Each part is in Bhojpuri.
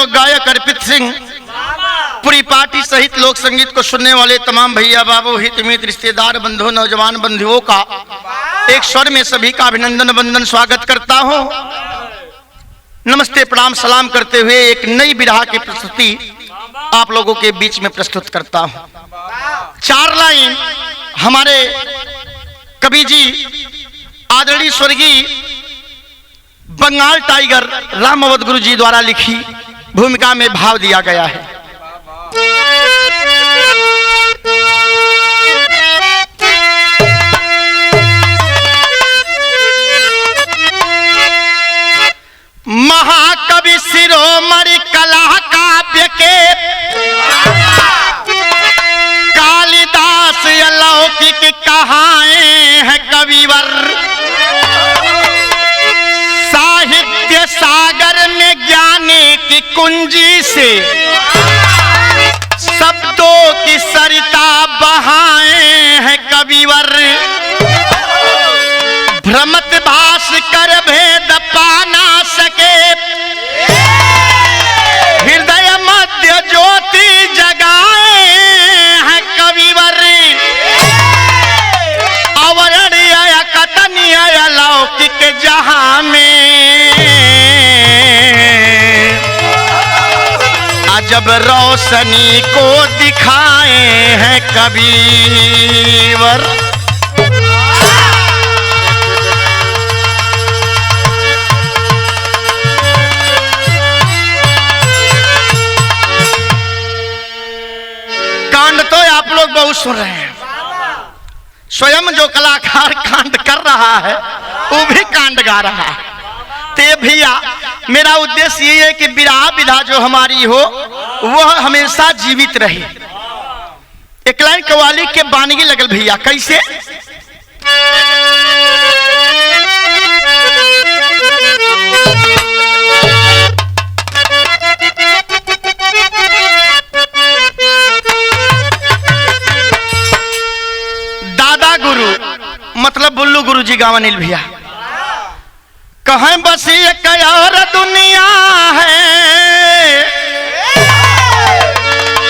लोक गायक अर्पित सिंह, पूरी पार्टी सहित लोक संगीत को सुनने वाले तमाम भैया बाबू, हित मित्र, रिश्तेदार, बंधु, नौजवान बंधुओं का एक स्वर में सभी का अभिनंदन वंदन स्वागत करता हूं। नमस्ते प्रणाम सलाम करते हुए एक नई बिरहा की प्रस्तुति आप लोगों के बीच में प्रस्तुत करता हूं। 4 लाइन हमारे कवि जी आदरणीय स्वर्गीय बंगाल टाइगर राम अवध गुरु जी द्वारा लिखी भूमिका में भाव दिया गया है। महाकवि शिरोमणि कला काव्य के कालिदास अलौकिक कहाए हैं कविवर, साहित्य सागर में ज्ञानी की कुंजी से शब्दों की सरिता बहाए हैं कविवर। भ्रमत भास कर भेद पा ना सके, हृदय मध्य ज्योति जगाए हैं कविवर। अवर्णीय कथनीय अलौकिक जहां में अजब रोशनी को दिखाए हैं कविवर। कांड तो आप लोग बहुत सुन रहे हैं, स्वयं जो कलाकार कांड कर रहा है वो भी कांड गा रहा है। ते भैया मेरा उद्देश्य ये है कि बिरहा विधा जो हमारी हो वह हमेशा जीवित रहे। एक लाइन कव्वाली के बानगी लगल भैया, कैसे? दादा गुरु मतलब बुल्लू गुरु जी गाँव अनिल भैया कहें बस एक और दुनिया है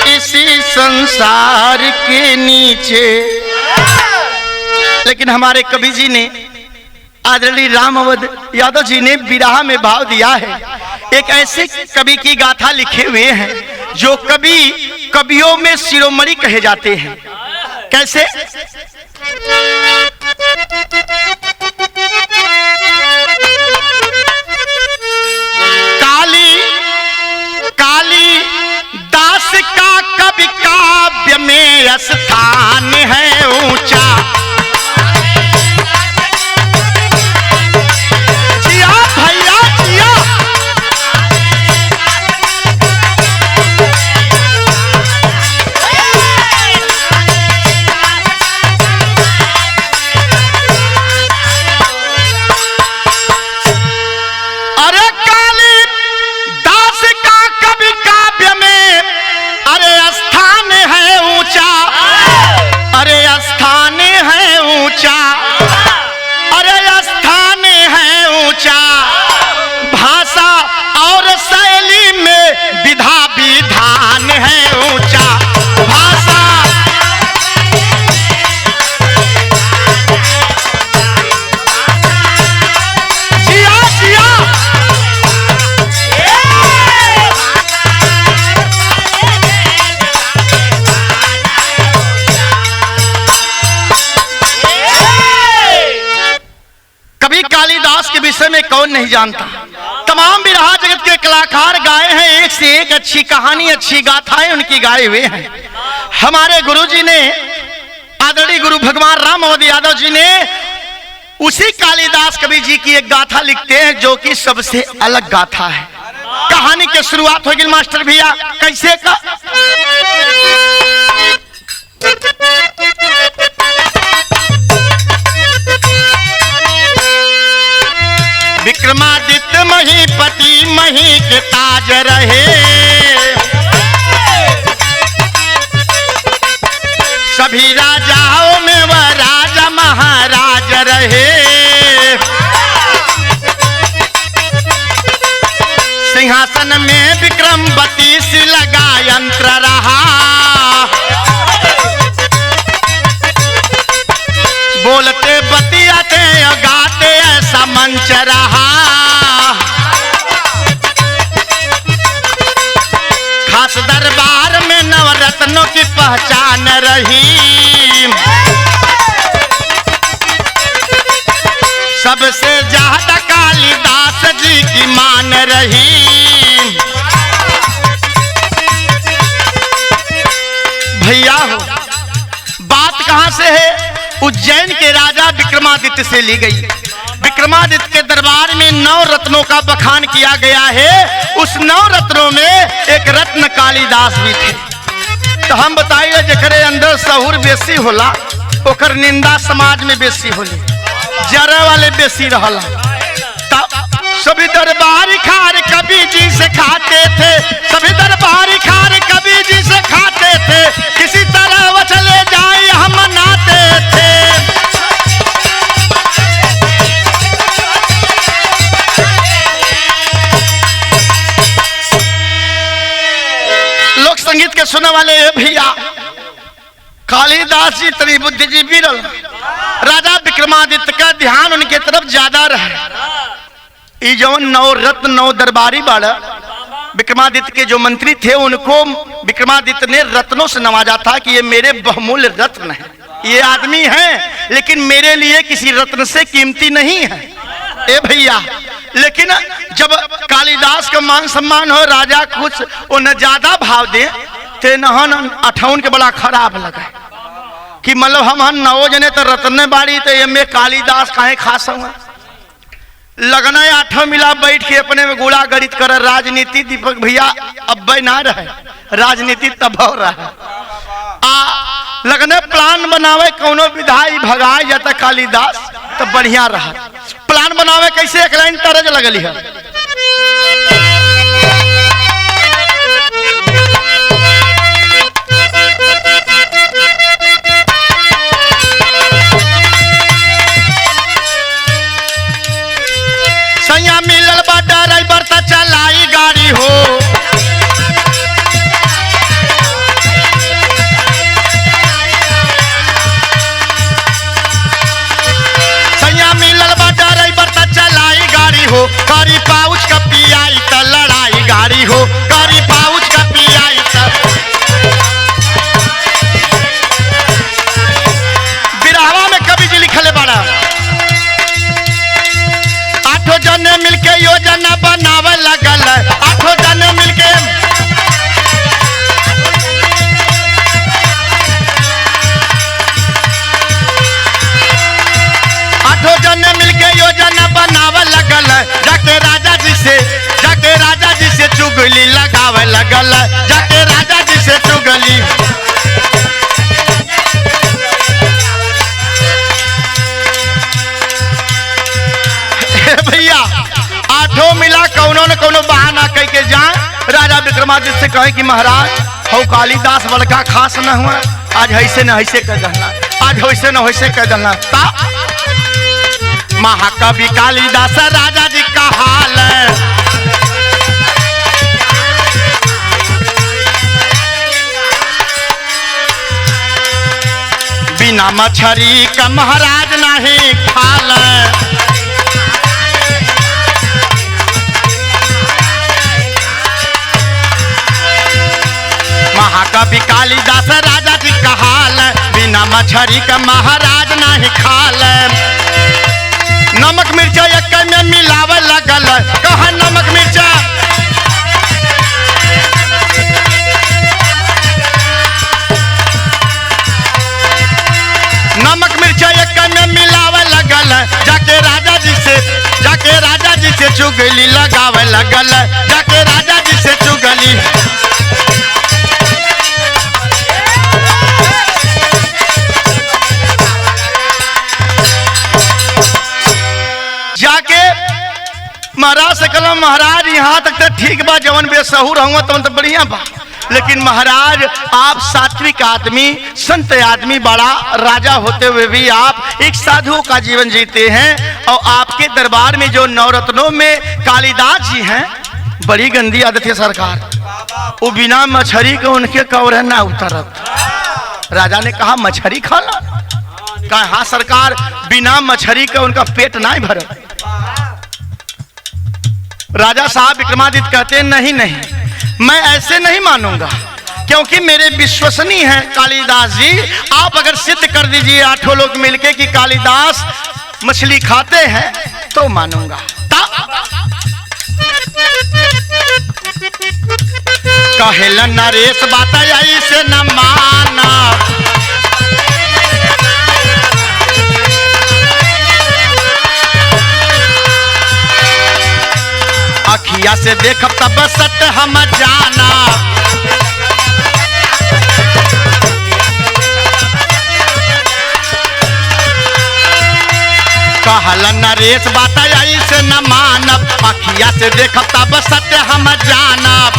इसी संसार के नीचे। लेकिन हमारे कवि जी ने आदरणीय राम अवध यादव जी ने बिरहा में भाव दिया है। एक ऐसे कवि की गाथा लिखे हुए हैं जो कवियों में शिरोमणि कहे जाते हैं। कैसे? काली दास का कवि काव्य में स्थान है ऊंचा। जिया भैया जिया, अरे काली दास का कवि काव्य में अरे स्थान है ऊंचा, अरे स्थान है ऊंचा, अरे स्थान है ऊंचा। भाषा और शैली में विधा विधान है ऊंचा। भाषा जिया जिया, कवि कालिदास के विषय में कौन नहीं जानता। तमाम बिरहा जगत के कलाकार गाए हैं, एक से एक अच्छी कहानी अच्छी गाथाएं उनकी गाए हुए हैं। हमारे गुरु जी ने आदरणीय गुरु भगवान राम अवध यादव जी ने उसी कालिदास कवि जी की एक गाथा लिखते हैं जो कि सबसे अलग गाथा है। कहानी की शुरुआत होगी मास्टर भैया, कैसे का? विक्रमादित्य महीपति मही के ताज रहे, सभी राजाओं में वह राजा महाराज रहे। सिंहासन में विक्रम 32 लगा यंत्र रहा, बोलते बतियाते गाते ऐसा मंच रहा, खास दरबार में नवरत्नों की पहचान रही, सबसे ज्यादा कालिदास जी की मान रही। भैया हो, बात कहां से है? उज्जैन के राजा विक्रमादित्य से ली गई। विक्रमादित्य के दरबार में 9 रत्नों का बखान किया गया है। उस 9 रत्नों में एक रत्न कालिदास भी थे। तो हम बताइए, जकरे अंदर सहूर बेसी होला ओकर निंदा समाज में बेसी होली, जरा वाले बेसी रहला। सभी दरबारी खार कवि जी से खाते थे, सभी दरबारी खार कवि जी से खाते थे, किसी तरह वो चले जाए हम मनाते थे। लोक संगीत के सुनने वाले भैया, कालिदास जी तरी बुद्धिजीवी राजा विक्रमादित्य का ध्यान उनके तरफ ज्यादा रहे। ये जो 9 रत्न 9 दरबारी बाड़ा विक्रमादित्य के जो मंत्री थे, उनको विक्रमादित्य ने रत्नों से नवाजा था कि ये मेरे बहुमूल्य रत्न हैं, ये आदमी हैं लेकिन मेरे लिए किसी रत्न से कीमती नहीं है। ए भैया, लेकिन जब कालिदास का मान सम्मान हो, राजा कुछ उन्हें ज्यादा भाव दे ते नहन 58 के बड़ा खराब लगा कि मतलब हम 9 जने तो रत्न बाड़ी, तो ये में कालिदास काहे खास हुआ। लगना 8 मिला बैठ के अपने में गुड़ा गणित कर। राजनीति दीपक भैया अब ना रहे, राजनीति तब हो रहा आ लगने प्लान बनावे कोनो विधायक भगाए जाता कालिदास तो बढ़िया रहा। प्लान बनावे कैसे, एक लाइन तरज लगली है। सैया मिलल बा ड्राइवर त चलाई गाड़ी हो, सैया मिलल बा ड्राइवर त चलाई गाड़ी हो, करी पाउच का पियाई त लड़ाई गाड़ी हो, करी पाउच का पियाई त। बिरहवा में कवि जी लिखले बड़ा, 8 जने मिलके योजना बनावे लगल, 8 जने मिलके 8 जने मिलके योजना बनावे लगल, जाके राजा जी से चुगली लगावे लगल, जाके राजा जी से चुगली। भैया 8 मिला कौनो न कौनो बहाना कह के जाए, राजा विक्रमादित्य से कहे कि महाराज हो कालिदास बड़का खास न हुआ, आज ऐसे न ऐसे कह देना, आज वैसे न वैसे कह देना। महाकवि कालिदास राजा जी का हाल है, बिना मछली का महाराज नहीं खाल। महाकवि कालिदास राजा जी का हाल, बिना मछली का महाराज नहीं खाल। नमक मिर्चा एक में मिलावे लगल, कहा नमक मिर्चा नमक मिर्चा एक में मिलावे लगल, जाके राजा जी से चुगली लगावे लगल, जाके राजा जी से चुगली। जाके महाराज से कहला, महाराज यहाँ तक तो ठीक बा, जवन बेसहूर हुआ तो बढ़िया बा, लेकिन महाराज आप सात्विक आदमी, संत आदमी, बड़ा राजा होते हुए भी आप एक साधु का जीवन जीते हैं, और आपके दरबार में जो 9 रत्नों में कालिदास जी हैं, बड़ी गंदी आदत है सरकार। वो बिना मछली के उनके कौर ना उतरत। राजा ने कहा मछली खाना? कहा हाँ सरकार, बिना मछली के उनका पेट नहीं भरत। राजा साहब विक्रमादित्य कहते हैं नहीं नहीं, मैं ऐसे नहीं मानूंगा, क्योंकि मेरे विश्वसनीय हैं कालिदास जी। आप अगर सिद्ध कर दीजिए आठों लोग मिलके कि कालिदास मछली खाते हैं तो मानूंगा। कहेला नरेश बात आई से न माना, अखिया से देख तब सत हम जाना। कहला नरेश बात आई से न मानब, अखिया से देख तब सत्य हम जानब।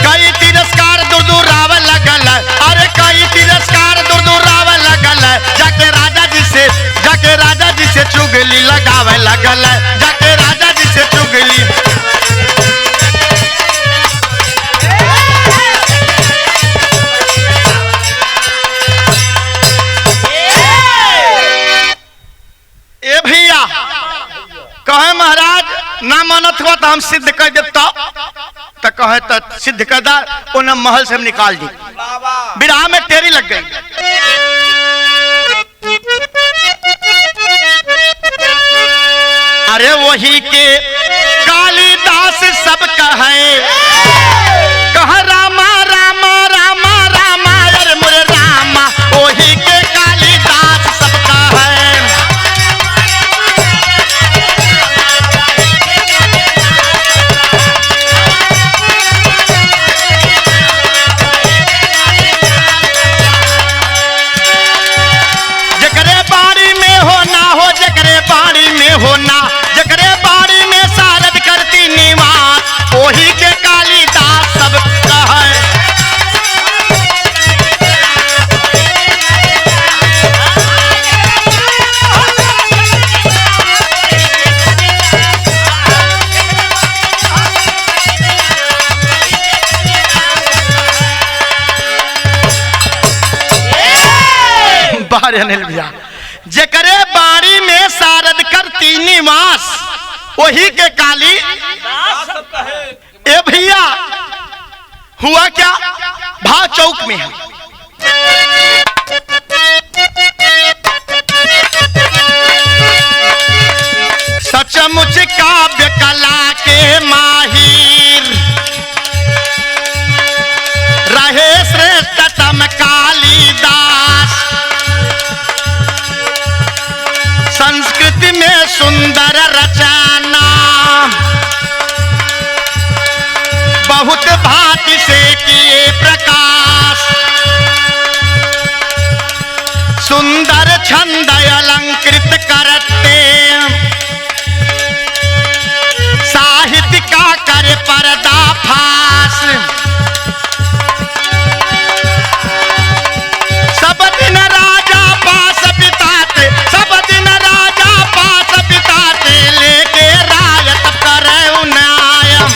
कई तिरस्कार दूर दूर आवे लगल, अरे कई तिरस्कार दूर दूर आवे लगल। जाके राजा जी से चुगली लगावे लगल, जाके राजा जी से चुगली। ए भैया कहे महाराज ना मानत हुआ तो हम सिद्ध कर दे, तो कहे तो सिद्ध कर दा, उन्हें महल से हम निकाल दी। विराह में टेरी लग गई। अरे वही के कालिदास सब कहे, कह रामा रामा रामा रामा, अरे मुरे रामा, वही के कालिदास सब कहे। होना जकरे बाड़ी में सारद करती निवास, वही के कालिदास सब कहे। बाहर अनिल भैया, जकरे बाड़ी में सारद करती निवास, वही के काली। ए भैया हुआ क्या, भाव चौक में है। सचमुच काव्य कला के माहिर रहे श्रेष्ठतम कालिदास। संस्कृति में सुंदर रचना बहुत भांति से किए प्रकाश। सुंदर छंद अलंकृत करते, साहित्य का कर पर्दाफाश। सब दिन राजा पास बिताते, सब दिन राजा पास बिताते, लेके रायत करे न्यायम।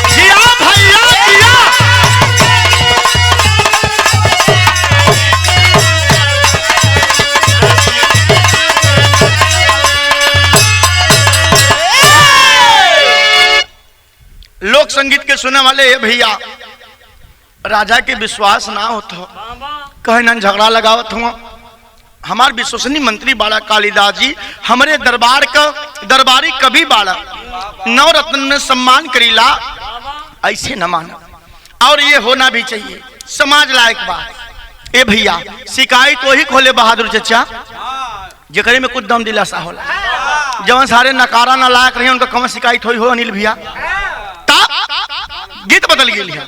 जिया भैया जिया। लोक संगीत के सुनने वाले ये भैया राजा के विश्वास ना होता, कहे न झगड़ा लगावत हुआ। हमार विश्वसनीय मंत्री बाड़ा कालिदास जी, हमारे दरबार का दरबारी कभी बाड़ा नवरत्न में सम्मान करीला, ऐसे न माना। और ये होना भी चाहिए, समाज लायक बात। ए भैया शिकायत वही खोले बहादुर चचा जकरे में कुछ दम दिलासा होला। जवन सारे नकारा न लायक रहे उनका कम शिकायत हुई हो अनिल भैया। गीत बदल गई है।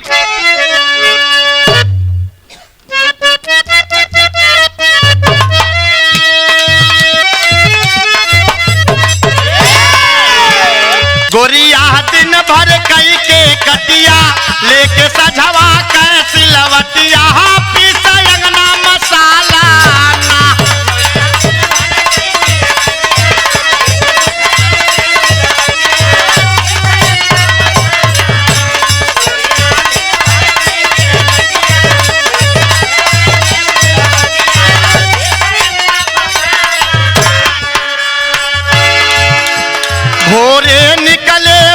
गोरिया दिन भर कई के कटिया लेके सझवा कैसी लवटिया, पीसा अंगना मसाला ना।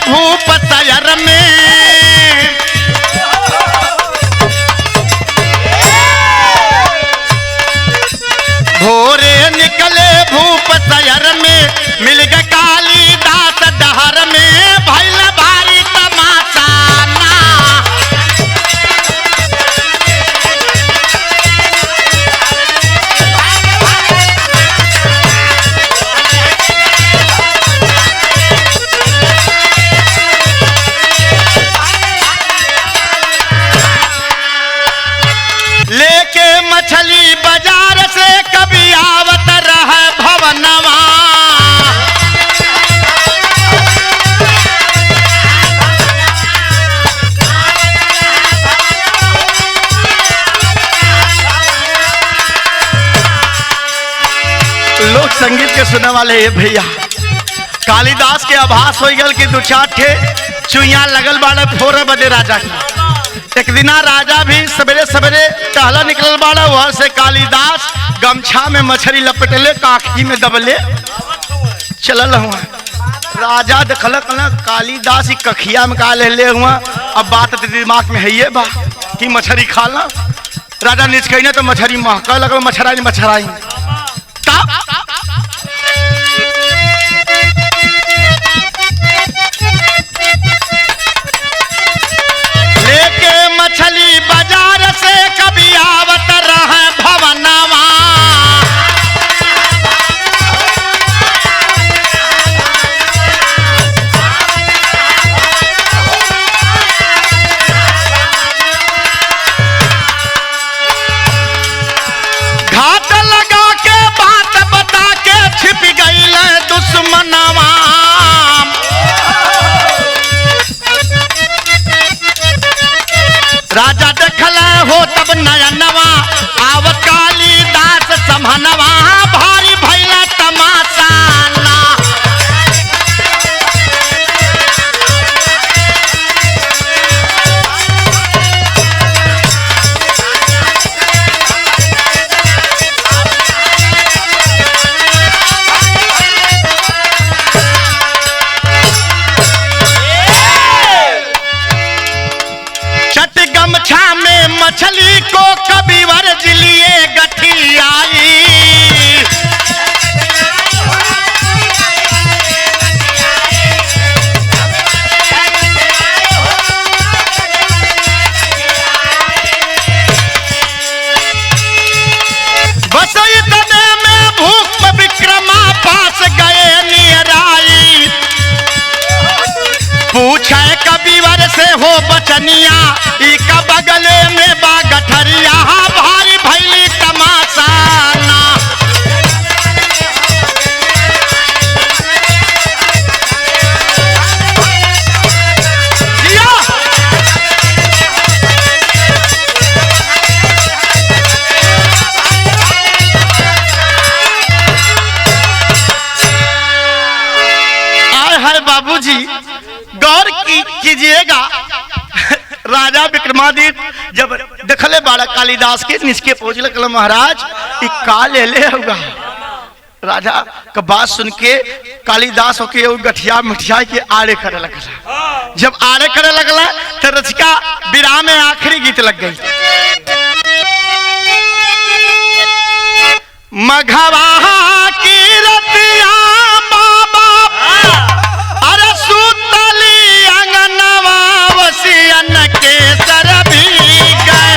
भूप सयर में। भोरे निकले भूप सयर में, मिल गए कालिदास डहर में, भइल भारी तमाशा ना। लेके मछली बाजार से कभी आवत रहे भवनवा। लोक संगीत के सुनने वाले ये भैया कालिदास के आभास हो गल कि दो चार ठे चुइया लगल बाड़े फोरे बदे राजा की। एक दिना राजा भी सवेरे सवेरे टहला निकलल बाड़ा, वहां से कालिदास गमछा में मछली लपेटले काखी में दबले चलल हुआ। राजा देखल कालिदास कखिया में का ले हुआ। अब बात दिमाग में है ये बा कि मछली खाला। राजा निचकने तो मछली महक लगल, मछराई मछराई लेके मछली बाजार से कभी आवत रहे भवनवा। घाट लगा के बात बता के छिप गईल दुश्मनवा। राजा देखल हो तब नयनवा, आवत कालिदास समहनवा, भारी भइला तमाशा ना। गमछा में मछली को कभी वर्ज लिए गठियाई। बस इतने में भूप विक्रमा पास गए नियराई। पूछे कबीवर से हो बचनिया, इका बगले में बा गठरिया, भारी भैली तमाशा ना। आय हाय बाबूजी गौर कीजिएगा। राजा विक्रमादित्य जब देखले बाड़ा कालिदास के निचके पहुंचल, कल महाराज का ले ले होगा। राजा का बात सुन के कालिदास होके गठिया मिठिया के आड़े करे लगला। जब आड़े करे लगला तो रचिका विराम में आखिरी गीत लग गई। मघवा की रतिया बाबा अरे सुतली अंगनवा, वसियन के सर भी गए।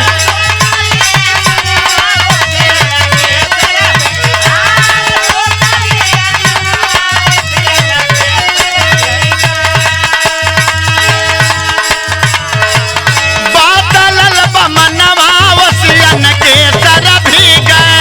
बादल बमनवा, वसियन के सर भी गए।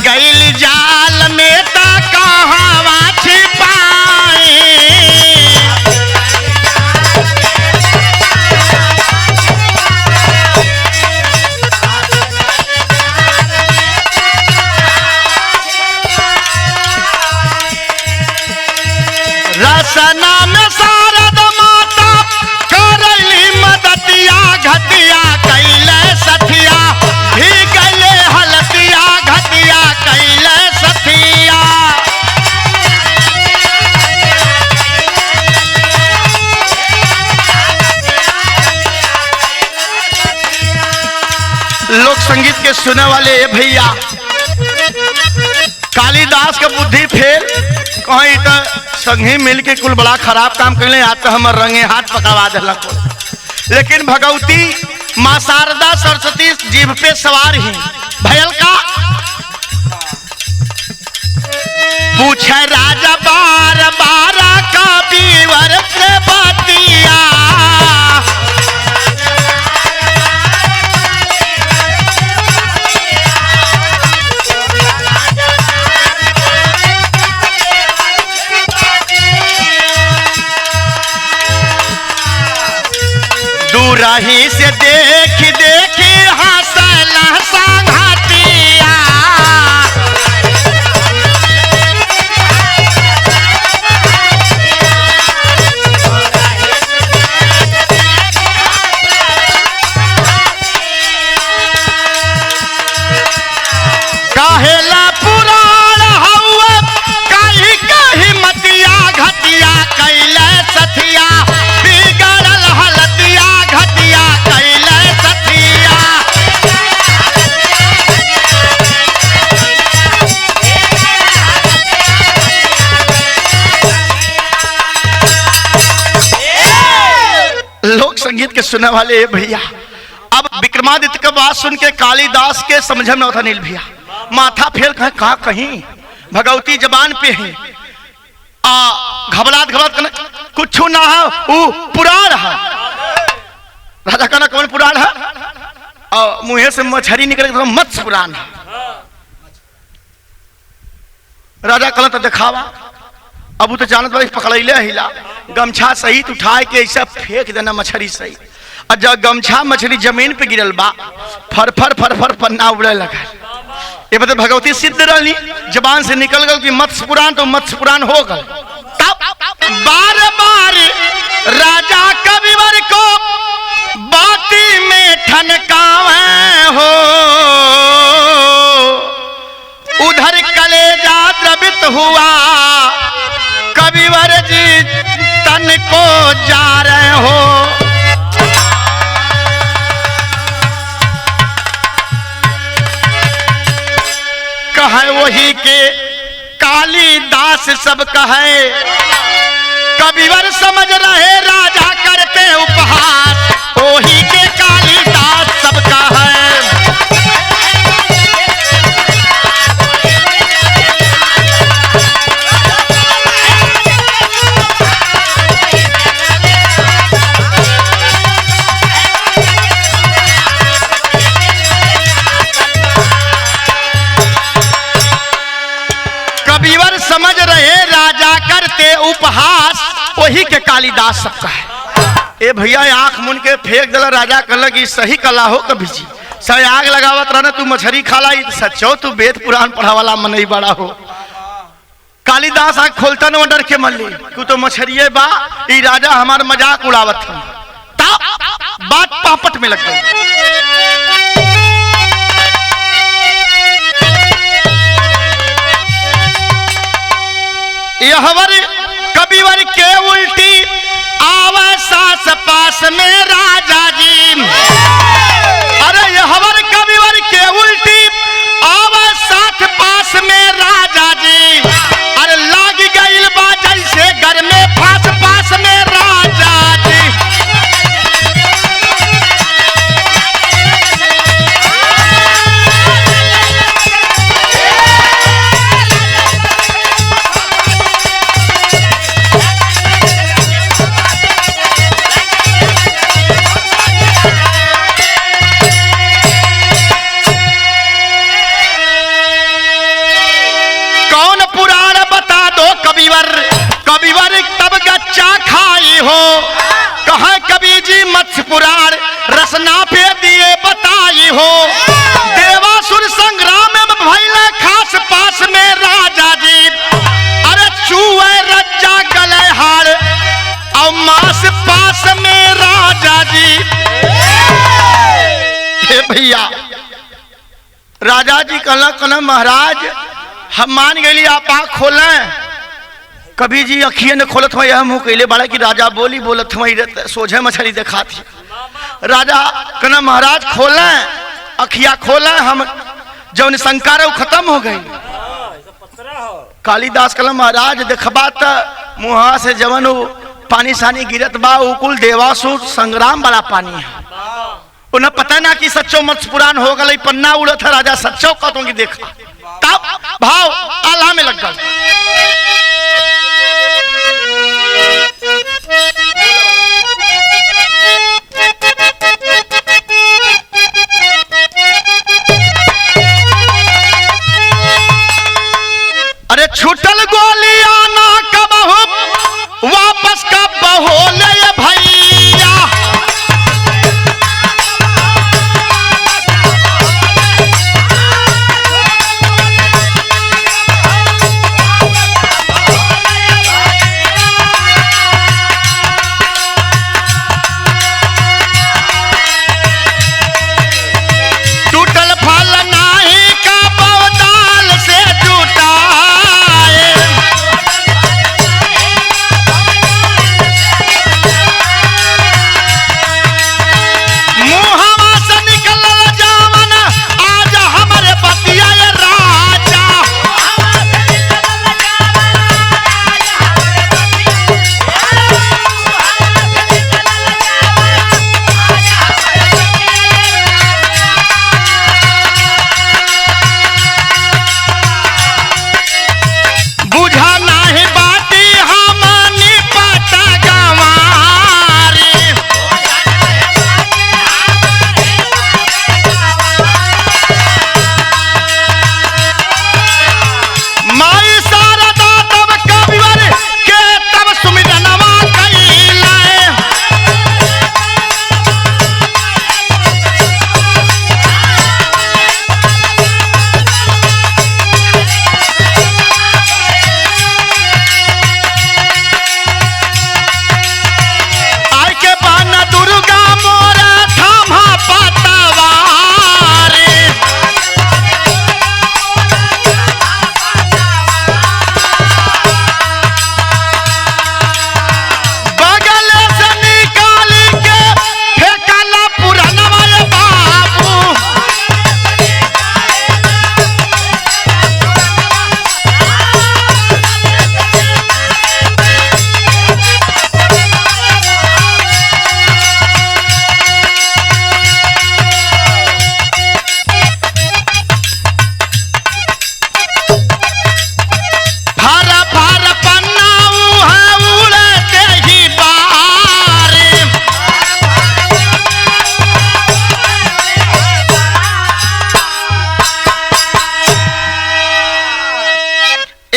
गईल जाल में ता कहावा छिपाए। रसना में शारद माता करैली मदतिया घटिया कैले सथिया भी गले हलतिया घटिया कैले सथिया। लोक संगीत के सुने वाले भैया कालिदास का बुद्धि फेल कहीं तो संगी मिल के कुल बड़ा खराब काम कर ले आज तो हमारे रंगे हाथ पकावा दिला। लेकिन भगवती माँ शारदा सरस्वती जीभ पे सवार ही भयल का पूछे राजा बार बार का बीवर से बतिया। रही से देख देख हंसला संघातिया। कहेला पुराण हवा कहीं कहीं मतिया घटिया कैले सथिया बिगड़ल हलतिया घटिया कैले सथिया। लोक संगीत के सुनने वाले भैया अब विक्रमादित्य का बात सुन के कालिदास के समझ में होता नील भैया माथा फेल कहा कहीं भगवती जबान पे है घबरात घबरात कुछ ना है वो पुराण है। राजा कहना कौन पुराण है और मुंह से मछली निकल तो मत्स्य पुराण है। राजा कहना तो दिखावा अब वो तो जानत वाले पकड़ैले हिला गमछा सहित उठाए के ऐसा फेंक देना मछली सही और जब गमछा मछली जमीन पे गिरल बा फर फर फर फर पन्ना उड़े लगा। ये बता भगवती सिद्ध रही जबान से निकल गल कि मत्स्य पुराण तो मत्स्य पुराण हो गल। बार बार राजा कविवर को बाती में ठनकावे हो उधर कलेजा द्रवित हुआ कविवर जी तन को जा रहे हो। कहे वही के कालिदास सब कहे कविवर समझ रहे राजा करते उपहास वही के कालिदास सब कहे। कविवर समझ रहे राजा करते उपहास वही के कालिदास सबका है। ए भैया आंख मुन के फेंक दिला राजा कहला कि सही कला हो कभी जी सब आग लगावत रहना तू मछली खाला सच्चो तू वेद पुराण पढ़ावाला मन नहीं बड़ा हो। कालिदास आंख खोलता न डर के मन ली तू तो मछरिये बा ई राजा हमार मजाक उड़ावत था बात पापट में लग गई। यहवर कविवर के उल्टी आवा सास पास में राजा जी। अरे यहवर कविवर के उल्टी आवा साथ पास में राजा जी। अरे लाग गईल बा जैसे घर में फांस पास में राजा जी। रज्जा खाई हो, कहे कवि जी मत्स्य पुराण रसना पे दिए बताई हो। देवासुर संग्राम में भइले खास पास में राजा जी, अरे चूहे रज्जा गले हार और मास पास में राजा जी। हे भैया राजा जी कहला महाराज हम मान गए, आप आँख खोलें। कभी जी अखिए ने खोलत हुआ मुँह कहले बड़ा कि राजा बोली बोलत हुआ सोझे मछली देखा थी। राजा कहना महाराज खोलें, अखिया खोलें, हम जौन शंका है वो खत्म हो गई। कालिदास कहला महाराज देखबा त मुँह से जवन पानी सानी गिरत बा उ कुल देवासुर संग्राम वाला पानी है। उन्हें पता ना कि सच्चो मत्स्य पुराण हो गई, पन्ना उड़त है। राजा सच्चो कहतों की देखा, तब भाव आला में लग गल। अरे छूटल गोलियां ना कबहू वापस कब हो ले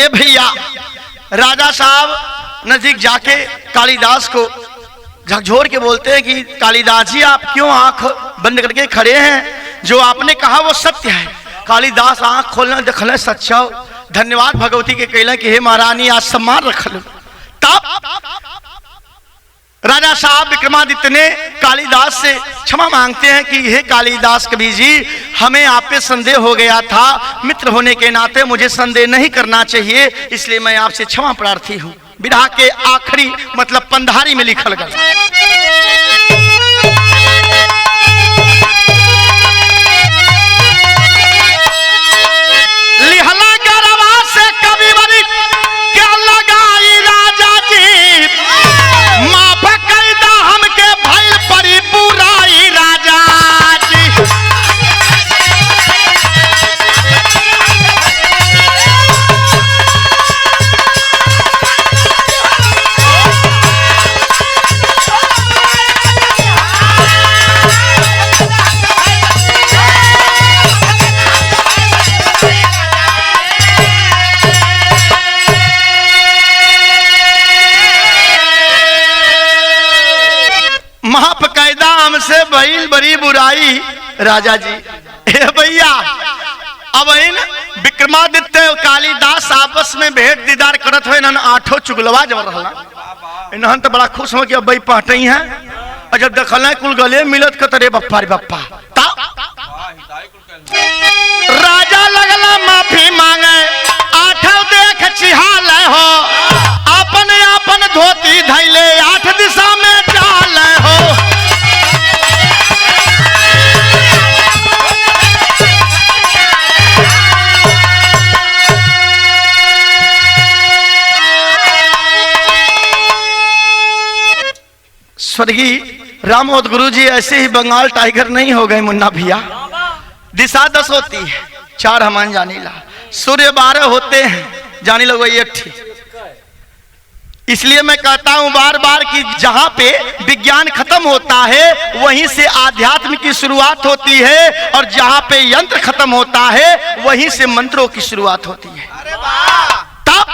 भैया, राजा साहब नजदीक जाके कालिदास को झकझोर के बोलते हैं कि कालिदास जी आप क्यों आंख बंद करके खड़े हैं, जो आपने कहा वो सत्य है। कालिदास आंख खोलना देखल सच्चा, धन्यवाद भगवती के कहला कि हे महारानी आज सम्मान रखल। तब राजा साहब विक्रमादित्य ने कालिदास से क्षमा मांगते हैं कि हे कालिदास कवि जी हमें आप पे संदेह हो गया था, मित्र होने के नाते मुझे संदेह नहीं करना चाहिए, इसलिए मैं आपसे क्षमा प्रार्थी हूं। विरह के आखिरी मतलब पंधारी में लिखल गया। लिहला गरवा से कवि बनी क्या लगाई राजा जी, माफ कर दा हमके भइल परी बुराई राजा जी। हमसे भइल बड़ी बुराई राजा जी। हे भैया, अब इन विक्रमादित्य और कालिदास आपस में भेंट दीदार करत हुए इन्हन आठों चुगलवा जब रहला, इन्हन तो बड़ा खुश हो कि अब भाई पहटई हैं। और जब देखल कुल गले मिलत के तरे बप्पा रे बप्पा, राजा लगला माफी मांगे, आठों देख चिहाल हो, अपन अपन धोती धैले आठ दिशा में चाल हो। स्वर्गीय रामोद गुरु जी ऐसे ही बंगाल टाइगर नहीं हो गए मुन्ना भैया। दिशा 10 होती है, 4 हमान जानी ला, सूर्य 12 होते हैं, जानी लो वही 1 इसलिए मैं कहता हूं बार बार कि जहां पे विज्ञान खत्म होता है वहीं से आध्यात्म की शुरुआत होती है, और जहां पे यंत्र खत्म होता है वहीं से मंत्रों की शुरुआत होती है। तब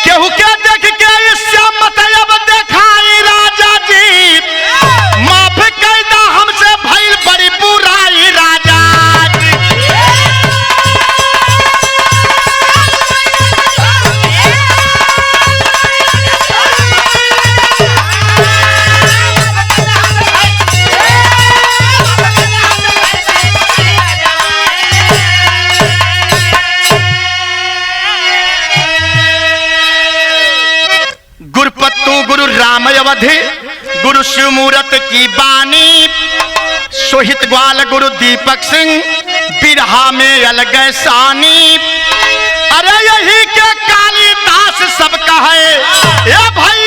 केहू क्या देख के इससे मतलब देखाई राजा जी, माफ कैदा हमसे भइल बड़ी बुराई राजा जी। गुरु राम अवधि गुरु शिव मूरत की बानी, सोहित ग्वाल गुरु दीपक सिंह बिरहा में अलग सानी। अरे यही के कालिदास सब कहे, ए भाई